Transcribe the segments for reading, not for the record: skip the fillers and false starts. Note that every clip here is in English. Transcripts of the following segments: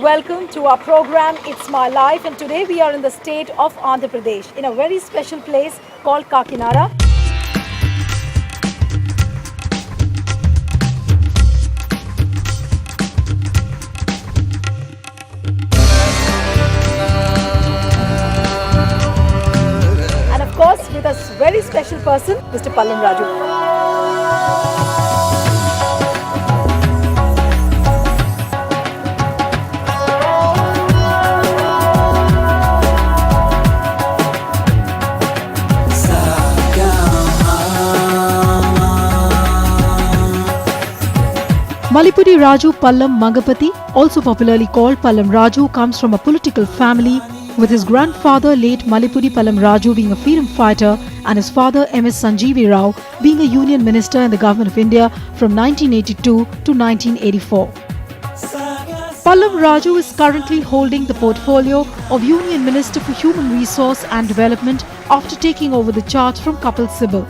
welcome to our program It's My Life, and today we are in the state of Andhra Pradesh in a very special place called Kakinada. And of course with a very special person, Mr. Pallam Raju. Malipudi Raju Pallam Mangapati, also popularly called Pallam Raju, comes from a political family, with his grandfather late Malipudi Pallam Raju being a freedom fighter and his father M.S. Sanjeevi Rao being a union minister in the government of India from 1982 to 1984. Pallam Raju is currently holding the portfolio of Union Minister for Human Resource and Development after taking over the charge from Kapil Sibal.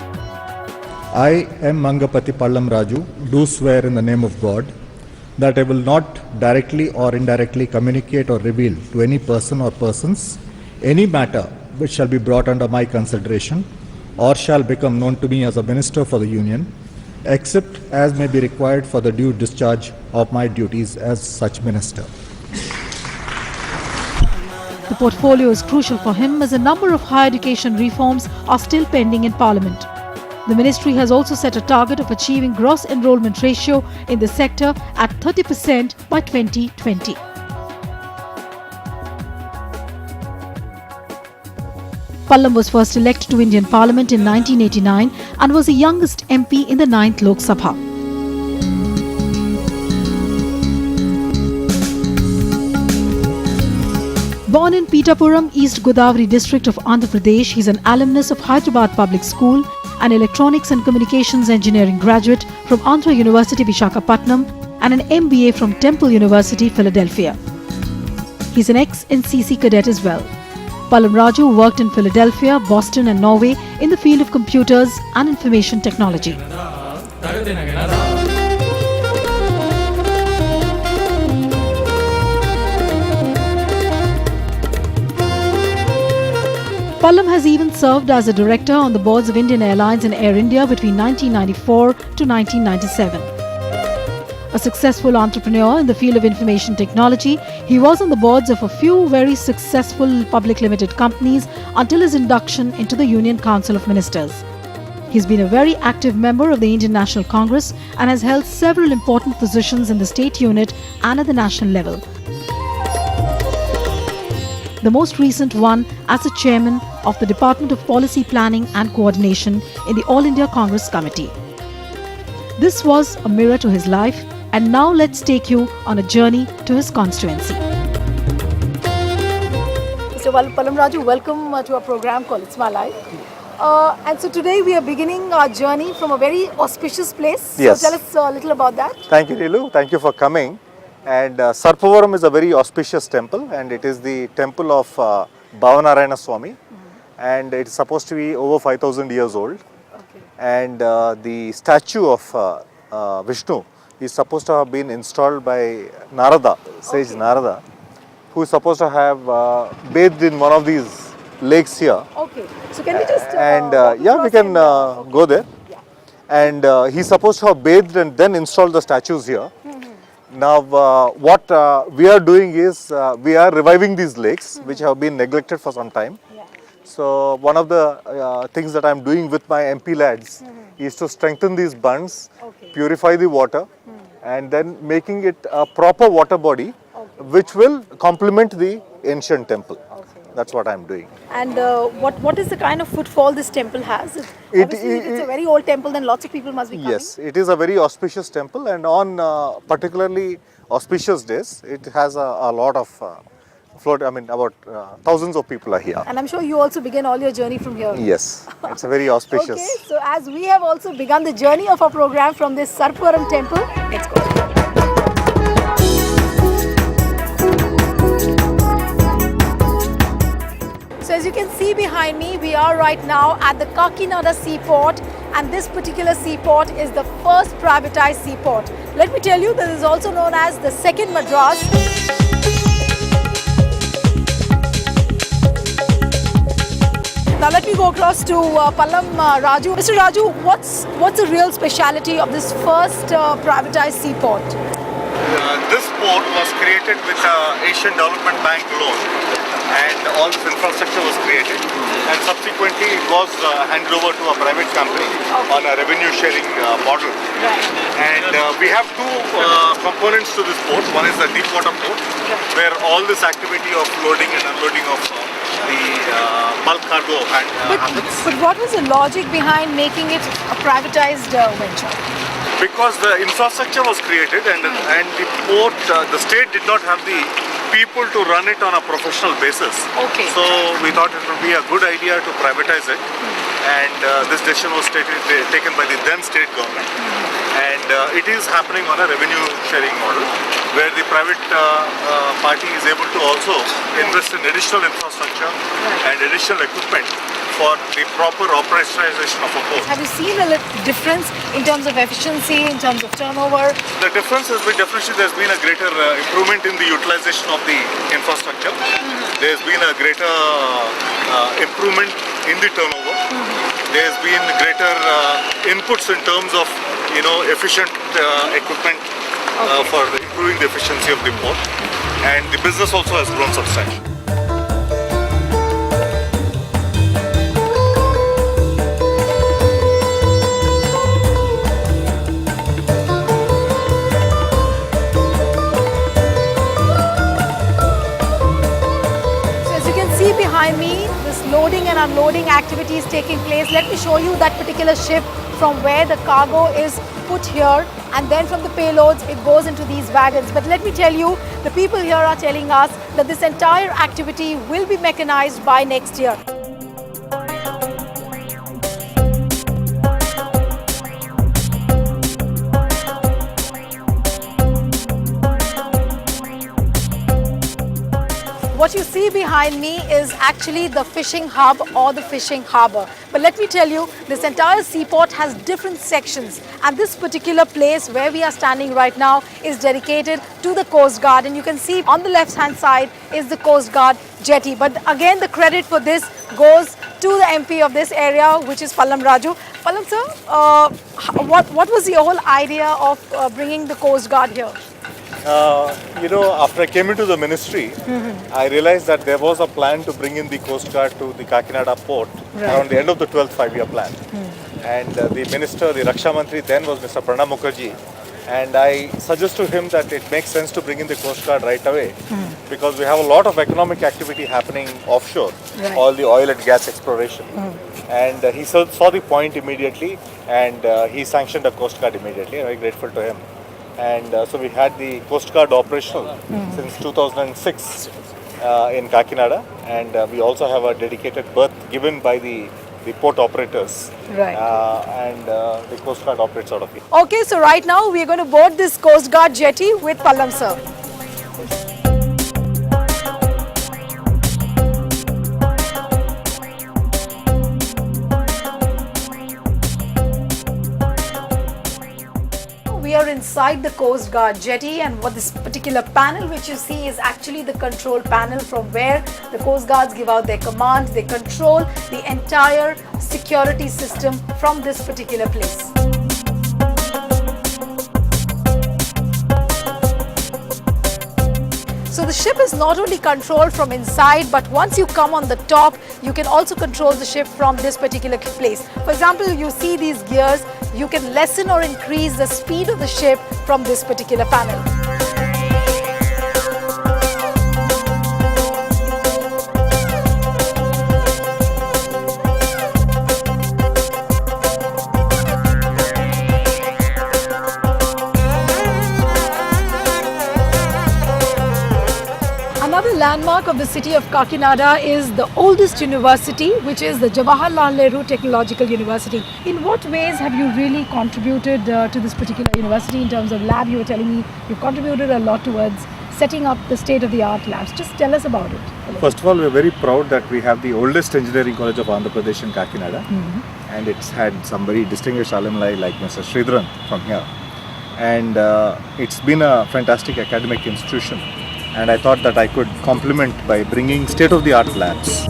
I am Mangapati Pallam Raju, do swear in the name of God that I will not directly or indirectly communicate or reveal to any person or persons any matter which shall be brought under my consideration or shall become known to me as a Minister for the Union, except as may be required for the due discharge of my duties as such Minister. The portfolio is crucial for him as a number of higher education reforms are still pending in Parliament. The ministry has also set a target of achieving gross enrollment ratio in the sector at 30% by 2020. Pallam was first elected to Indian Parliament in 1989 and was the youngest MP in the 9th Lok Sabha. Born in Pitapuram, East Godavari district of Andhra Pradesh, he is an alumnus of Hyderabad Public School, an Electronics and Communications Engineering graduate from Andhra University, Visakhapatnam, and an MBA from Temple University, Philadelphia. He is an ex-NCC cadet as well. Pallam Raju worked in Philadelphia, Boston and Norway in the field of computers and information technology. Pallam has even served as a director on the boards of Indian Airlines and Air India between 1994 to 1997. A successful entrepreneur in the field of information technology, he was on the boards of a few very successful public limited companies until his induction into the Union Council of Ministers. He's been a very active member of the Indian National Congress and has held several important positions in the state unit and at the national level. The most recent one as the chairman of the Department of Policy Planning and Coordination in the All India Congress Committee. This was a mirror to his life, and now let's take you on a journey to his constituency. Mr. Pallam Raju, welcome to our program called It's My Life. And so today we are beginning our journey from a very auspicious place. Yes. So tell us a little about that. Thank you, Nilu. Thank you for coming. And Sarpavaram is a very auspicious temple, and it is the temple of Bhavanarayana Swami, and it is supposed to be over 5,000 years old. Okay. And the statue of Vishnu is supposed to have been installed by Narada, sage Narada, who is supposed to have bathed in one of these lakes here. Okay. So can we just yeah, we can go there. Yeah. And he's supposed to have bathed and then installed the statues here. Now, what we are doing is we are reviving these lakes, which have been neglected for some time. Yeah. So, one of the things that I am doing with my MP lads is to strengthen these bunds, purify the water, and then making it a proper water body, which will complement the ancient temple. That's what I am doing. And what is the kind of footfall this temple has? Obviously, it's a very old temple, then lots of people must be coming. Yes, it is a very auspicious temple, and on particularly auspicious days, it has a lot of about thousands of people are here. And I'm sure you also begin all your journey from here. Yes, it's a very auspicious. Okay, so as we have also begun the journey of our program from this Sarpavaram temple, let's go. So as you can see behind me, we are right now at the Kakinada seaport, and this particular seaport is the first privatized seaport. Let me tell you, this is also known as the second Madras. Now let me go across to Pallam Raju. Mr. Raju, what's the real speciality of this first privatized seaport? This port was created with Asian Development Bank loan, and all this infrastructure was created, and subsequently it was handed over to a private company on a revenue sharing model. Right. And we have two components to this port. One is the deep water port, where all this activity of loading and unloading of the bulk cargo happens. But what was the logic behind making it a privatized venture? Because the infrastructure was created, and the port, the state did not have the people to run it on a professional basis. Okay. So we thought it would be a good idea to privatize it, and this decision was taken by the then state government. And it is happening on a revenue sharing model, where the private party is able to also invest in additional infrastructure and additional equipment for the proper operationalization of a port. Have you seen a difference in terms of efficiency, in terms of turnover? The difference has been definitely there's been a greater improvement in the utilization of the infrastructure. There's been a greater improvement in the turnover. There's been greater inputs in terms of efficient equipment for improving the efficiency of the port, and the business also has grown substantially. Behind me, this loading and unloading activity is taking place. Let me show you that particular ship from where the cargo is put here, and then from the payloads it goes into these wagons. But let me tell you, the people here are telling us that this entire activity will be mechanized by next year. What you see behind me is actually the fishing hub or the fishing harbour. But let me tell you, this entire seaport has different sections, and this particular place where we are standing right now is dedicated to the Coast Guard, and you can see on the left hand side is the Coast Guard jetty. But again, the credit for this goes to the MP of this area, which is Pallam Raju. Pallam sir, what was the whole idea of bringing the Coast Guard here? After I came into the ministry, I realized that there was a plan to bring in the Coast Guard to the Kakinada port around the end of the 12th five-year plan. And the minister, the Raksha Mantri then was Mr. Pranab Mukherjee. And I suggested to him that it makes sense to bring in the Coast Guard right away, because we have a lot of economic activity happening offshore, all the oil and gas exploration. And he saw the point immediately, and he sanctioned a Coast Guard immediately. I'm very grateful to him. And so we had the Coast Guard operational since 2006 in Kakinada, and we also have a dedicated berth given by the port operators, and the Coast Guard operates out of it. Okay, so right now we are going to board this Coast Guard jetty with Pallam sir. We are inside the Coast Guard jetty, and what this particular panel which you see is actually the control panel from where the Coast Guards give out their commands. They control the entire security system from this particular place. So the ship is not only controlled from inside, but once you come on the top, you can also control the ship from this particular place. For example, you see these gears, you can lessen or increase the speed of the ship from this particular panel. Another landmark of the city of Kakinada is the oldest university, which is the Jawaharlal Nehru Technological University. In what ways have you really contributed to this particular university in terms of lab? You were telling me you've contributed a lot towards setting up the state-of-the-art labs. Just tell us about it. First of all, we're very proud that we have the oldest engineering college of Andhra Pradesh in Kakinada, and it's had some very distinguished alumni like Mr. Sridharan from here. And it's been a fantastic academic institution. And I thought that I could complement by bringing state-of-the-art labs.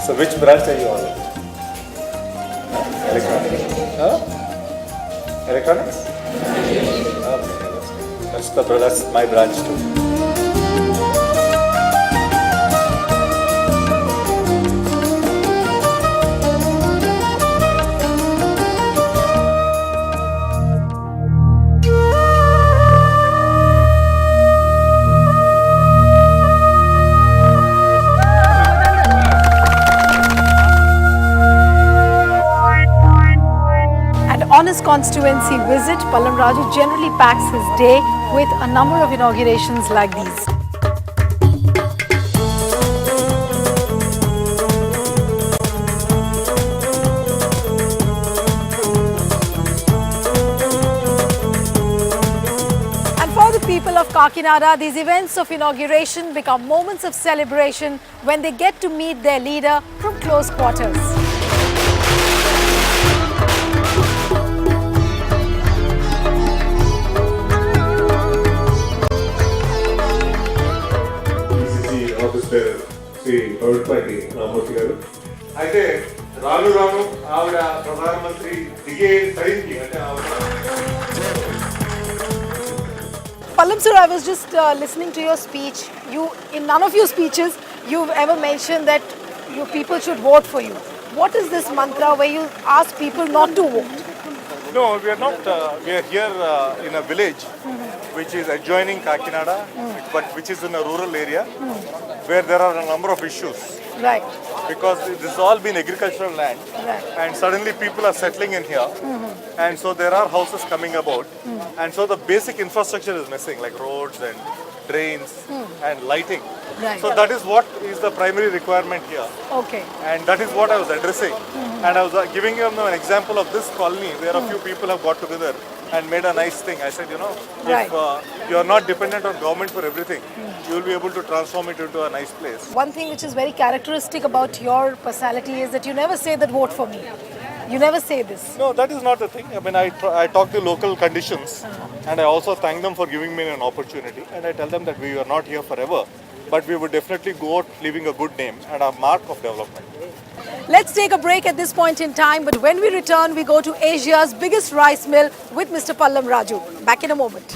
So which branch are you on? Electronics. Electronics? Okay, that's my branch too. On his constituency visit, Pallam Raju generally packs his day with a number of inaugurations like these. And for the people of Kakinada, these events of inauguration become moments of celebration when they get to meet their leader from close quarters. Shri ప్రభుత్వానికి రామూర్తి గారు అయితే రాను రాను ఆవిడ ప్రధానమంత్రి దిగే టైంకి అంటే Pallam sir, I was just listening to your speech. In none of your speeches, you've ever mentioned that your people should vote for you. What is this mantra where you ask people not to vote? No, we are not. We are here in a village which is adjoining Kakinada, but which is in a rural area where there are a number of issues. Right. Because this has all been agricultural land, Right. and suddenly people are settling in here, and so there are houses coming about, and so the basic infrastructure is missing, like roads and drains and lighting. Right. So that is what is the primary requirement here, Okay. and that is what I was addressing. And I was giving them an example of this colony where a few people have got together and made a nice thing. I said, Right. if you are not dependent on government for everything, you will be able to transform it into a nice place. One thing which is very characteristic about your personality is that you never say that vote for me. You never say this. No, that is not the thing. I mean, I talk the local conditions, and I also thank them for giving me an opportunity, and I tell them that we are not here forever, but we would definitely go out leaving a good name and a mark of development. Let's take a break at this point in time, but when we return, we go to Asia's biggest rice mill with Mr. Pallam Raju. Back in a moment.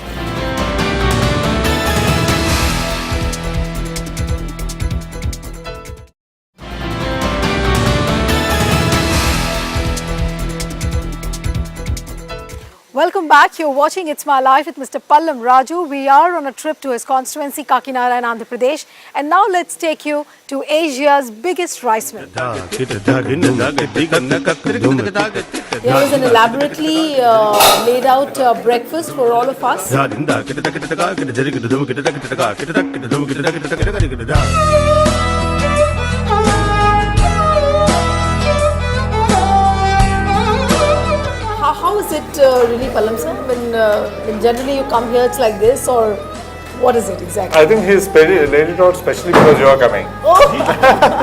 Welcome back. You're watching It's My Life with Mr. Pallam Raju. We are on a trip to his constituency, Kakinada in Andhra Pradesh. And now let's take you to Asia's biggest rice mill. There is an elaborately laid out breakfast for all of us. How is it really, Pallam sir? When generally you come here, it's like this, or what is it exactly? I think he's laid it out specially because you are coming.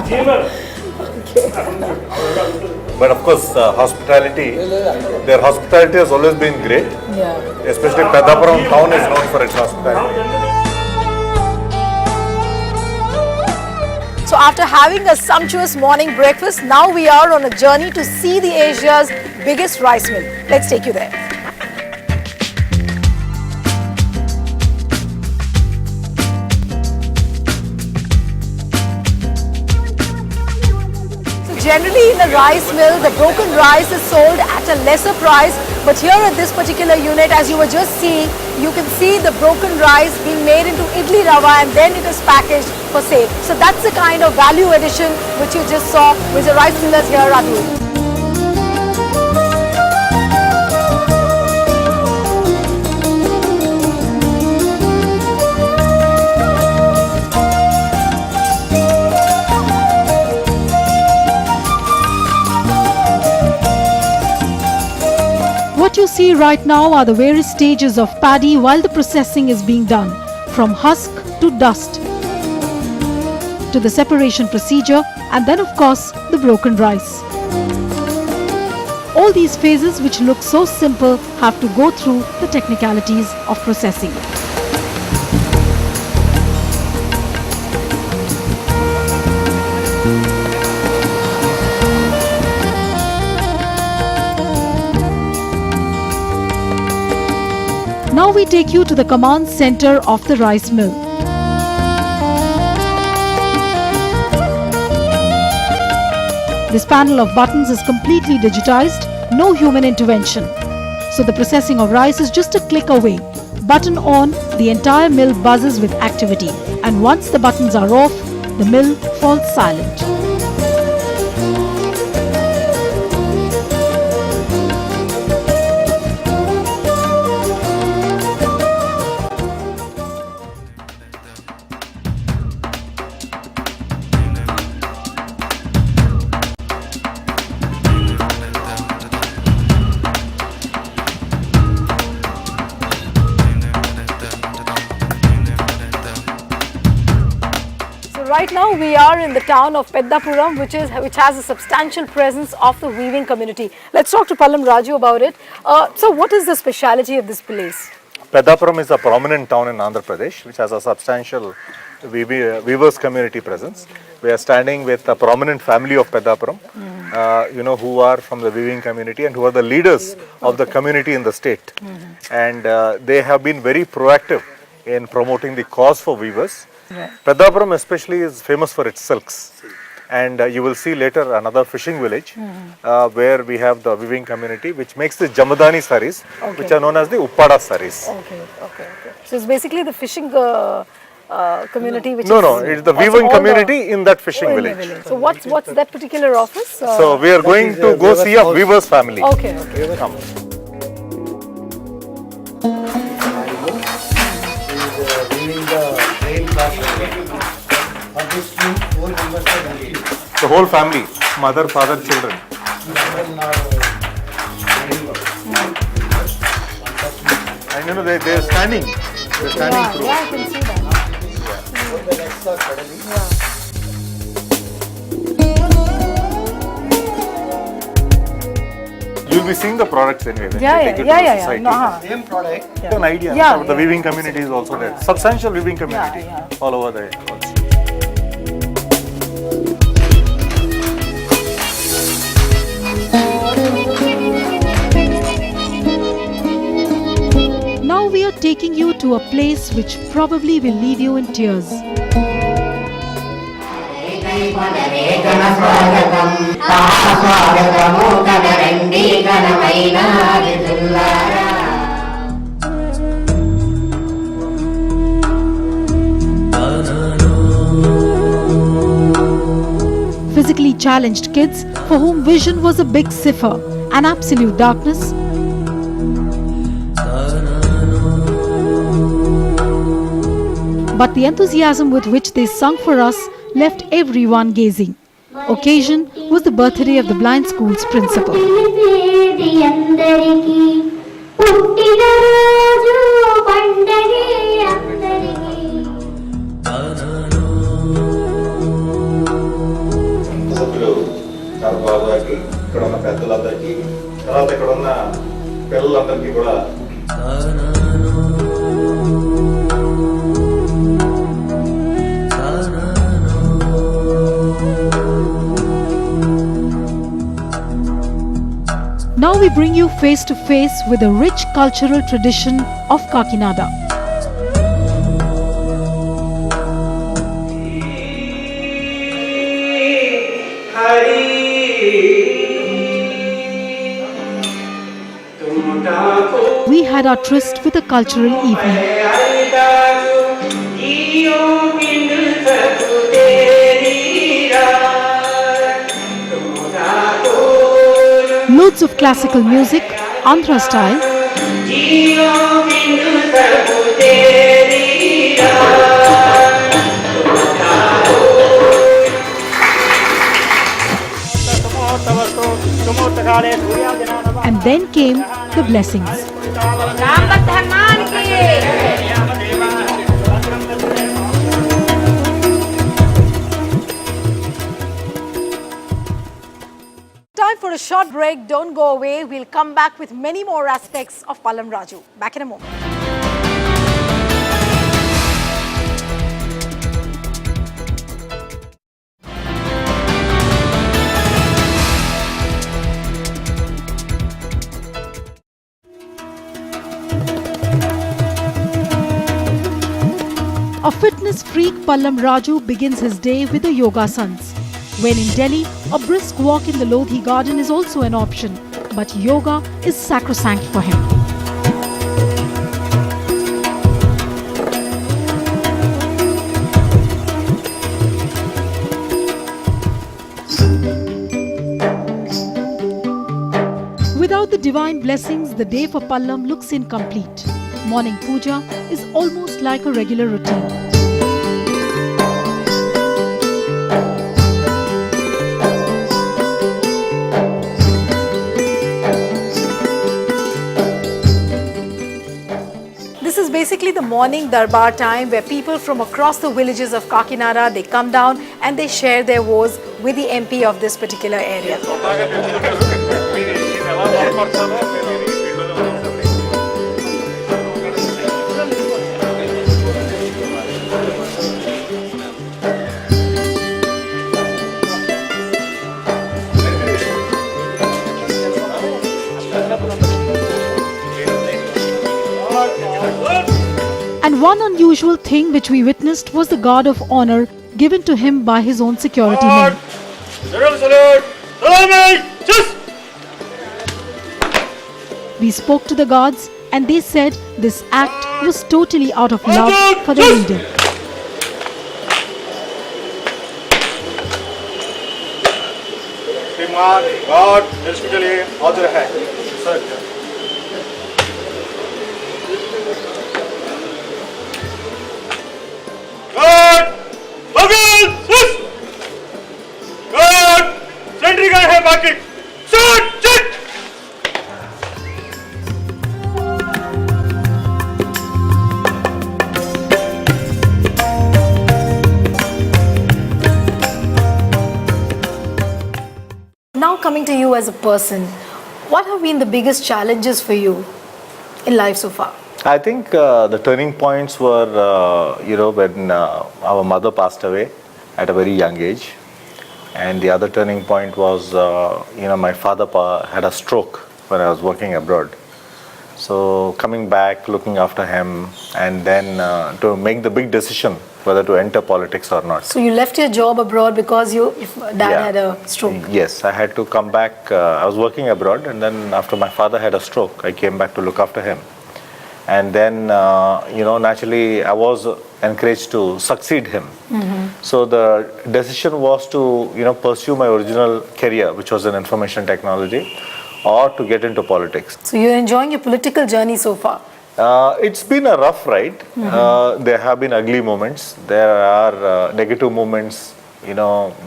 Okay. But of course, hospitality, their hospitality has always been great. Yeah. Especially Pedapuram town is known for its hospitality. So after having a sumptuous morning breakfast, now we are on a journey to see the Asia's biggest rice mill. Let's take you there. So generally in a rice mill, the broken rice is sold at a lesser price, but here at this particular unit, as you were just seeing, you can see the broken rice being made into idli rava and then it is packaged for sale. So that's the kind of value addition which you just saw with the rice millers here are doing. What you see right now are the various stages of paddy while the processing is being done, from husk to dust, to the separation procedure, and then of course the broken rice. All these phases, which look so simple, have to go through the technicalities of processing. Now we take you to the command center of the rice mill. This panel of buttons is completely digitized, no human intervention. So the processing of rice is just a click away. Button on, the entire mill buzzes with activity. And once the buttons are off, the mill falls silent. Right now we are in the town of Peddapuram, which has a substantial presence of the weaving community. Let's talk to Pallam Raju about it. So what is the speciality of this place? Peddapuram is a prominent town in Andhra Pradesh which has a substantial weavers community presence. We are standing with a prominent family of Peddapuram, who are from the weaving community and who are the leaders of the community in the state. And they have been very proactive in promoting the cause for weavers. Right. Peddapuram especially is famous for its silks, and you will see later another fishing village where we have the weaving community which makes the Jamadani saris, which are known as the Uppada saris. Okay. So it's basically the fishing community which it's the weaving community in that fishing village. So what's that particular office? So we are going to go see a weaver's family. Okay. Come. The whole family, mother, father, children. And they are standing. They're standing through. Yeah, I can see that. You'll be seeing the products anyway. When Yeah. Same product. An idea. Yeah, The weaving community is also there. Substantial weaving community all over the world. Now we are taking you to a place which probably will leave you in tears. Physically challenged kids for whom vision was a big cipher, an absolute darkness. But the enthusiasm with which they sung for us left everyone gazing. Occasion was the birthday of the blind school's principal. Now we bring you face to face with the rich cultural tradition of Kakinada. We had our tryst with a cultural evening. Loads of classical music, Andhra style. And then came the blessings. Time for a short break. Don't go away. We'll come back with many more aspects of Pallam Raju. Back in a moment. Pallam Raju begins his day with the yogasans. When in Delhi, a brisk walk in the Lodhi garden is also an option, but yoga is sacrosanct for him. Without the divine blessings, the day for Pallam looks incomplete. Morning puja is almost like a regular routine. This is basically the morning darbar time where people from across the villages of Kakinada, they come down and they share their woes with the MP of this particular area. And one unusual thing which we witnessed was the guard of honor given to him by his own security men. We spoke to the guards and they said this act was totally out of love for the leader. Now coming to you as a person, what have been the biggest challenges for you in life so far? I think the turning points were, when our mother passed away at a very young age. And the other turning point was, my father had a stroke when I was working abroad. So coming back, looking after him, and then to make the big decision whether to enter politics or not. So you left your job abroad because your dad had a stroke? Yes, I had to come back. I was working abroad, and then after my father had a stroke, I came back to look after him. And then, naturally, I was encouraged to succeed him. Mm-hmm. So the decision was to, pursue my original career, which was in information technology, or to get into politics. So you're enjoying your political journey so far? It's been a rough ride. Mm-hmm. There have been ugly moments. There are negative moments,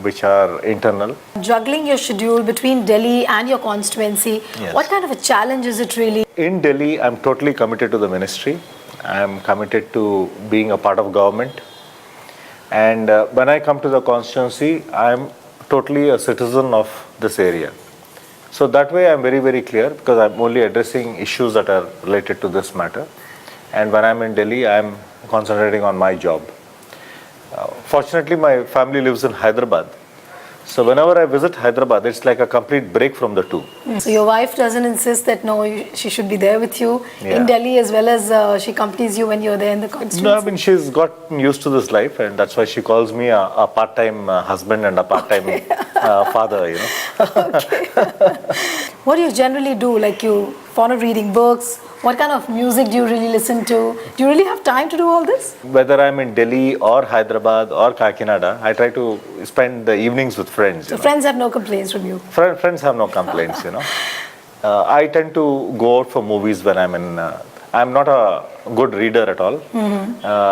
which are internal. Juggling your schedule between Delhi and your constituency, yes. What kind of a challenge is it really? In Delhi, I'm totally committed to the ministry. I'm committed to being a part of government. And when I come to the constituency, I'm totally a citizen of this area. So that way I'm very, very clear, because I'm only addressing issues that are related to this matter. And when I'm in Delhi, I'm concentrating on my job. Fortunately, my family lives in Hyderabad. So whenever I visit Hyderabad, it's like a complete break from the two. So your wife doesn't insist that she should be there with you in Delhi, as well as she accompanies you when you're there in the constituency? No, I mean, she's gotten used to this life, and that's why she calls me a part-time husband and a part-time father, Okay. What do you generally do? Like, you follow reading books? What kind of music do you really listen to? Do you really have time to do all this? Whether I'm in Delhi or Hyderabad or Kakinada, I try to spend the evenings with friends. So friends have no complaints from you? Friends have no complaints, I tend to go out for movies when I'm in... I'm not a good reader at all,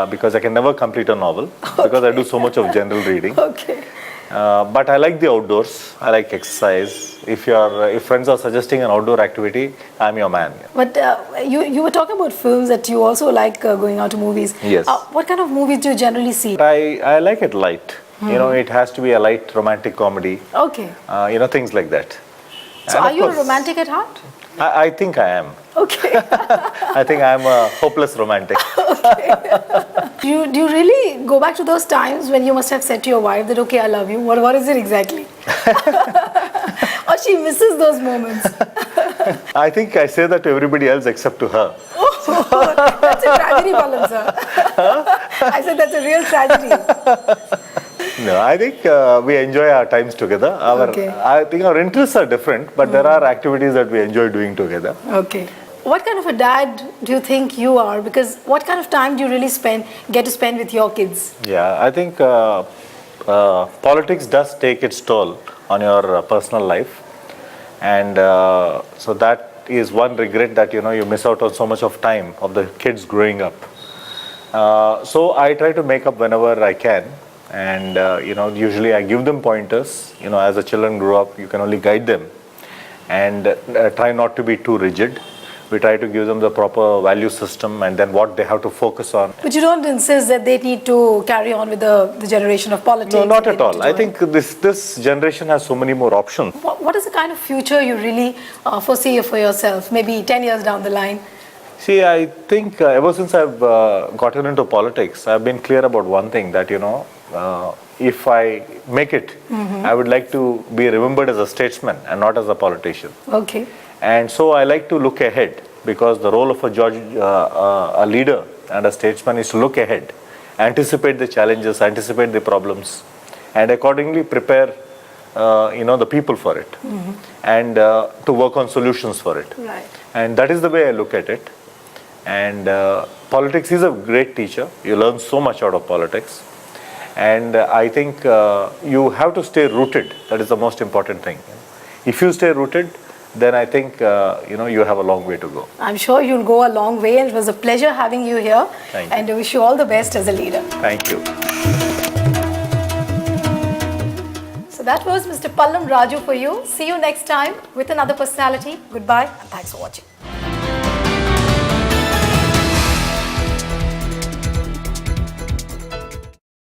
because I can never complete a novel, because I do so much of general reading. Okay. But I like the outdoors. I like exercise. If friends are suggesting an outdoor activity, I'm your man. But you were talking about films, that you also like going out to movies. Yes. What kind of movies do you generally see? I like it light. It has to be a light romantic comedy. Okay. Things like that. So are you a romantic at heart? I think I am. Okay. I think I'm a hopeless romantic. Okay. Do you really go back to those times when you must have said to your wife that, okay, I love you? What is it exactly? Or she misses those moments? I think I say that to everybody else except to her. Oh, that's a tragedy, Pallam, sir. I said that's a real tragedy. No, I think we enjoy our times together. Okay. I think our interests are different, but there are activities that we enjoy doing together. Okay. What kind of a dad do you think you are? Because what kind of time do you really get to spend with your kids? Yeah, I think politics does take its toll on your personal life, and so that is one regret, that you miss out on so much of time of the kids growing up. So I try to make up whenever I can, and usually I give them pointers. As the children grow up, you can only guide them, and try not to be too rigid. We try to give them the proper value system and then what they have to focus on. But you don't insist that they need to carry on with the generation of politics? No, not at all. I think this generation has so many more options. What is the kind of future you really foresee for yourself, maybe 10 years down the line? See, I think ever since I've gotten into politics, I've been clear about one thing, that, if I make it, I would like to be remembered as a statesman and not as a politician. Okay. And so I like to look ahead, because the role of a leader and a statesman is to look ahead, anticipate the challenges, anticipate the problems, and accordingly prepare the people for it, and to work on solutions for it. Right. And that is the way I look at it. And politics is a great teacher. You learn so much out of politics. And I think you have to stay rooted. That is the most important thing. If you stay rooted, then I think you have a long way to go. I'm sure you'll go a long way, and it was a pleasure having you here. Thank you. And I wish you all the best as a leader. Thank you. So that was Mr. Pallam Raju for you. See you next time with another personality. Goodbye and thanks for watching.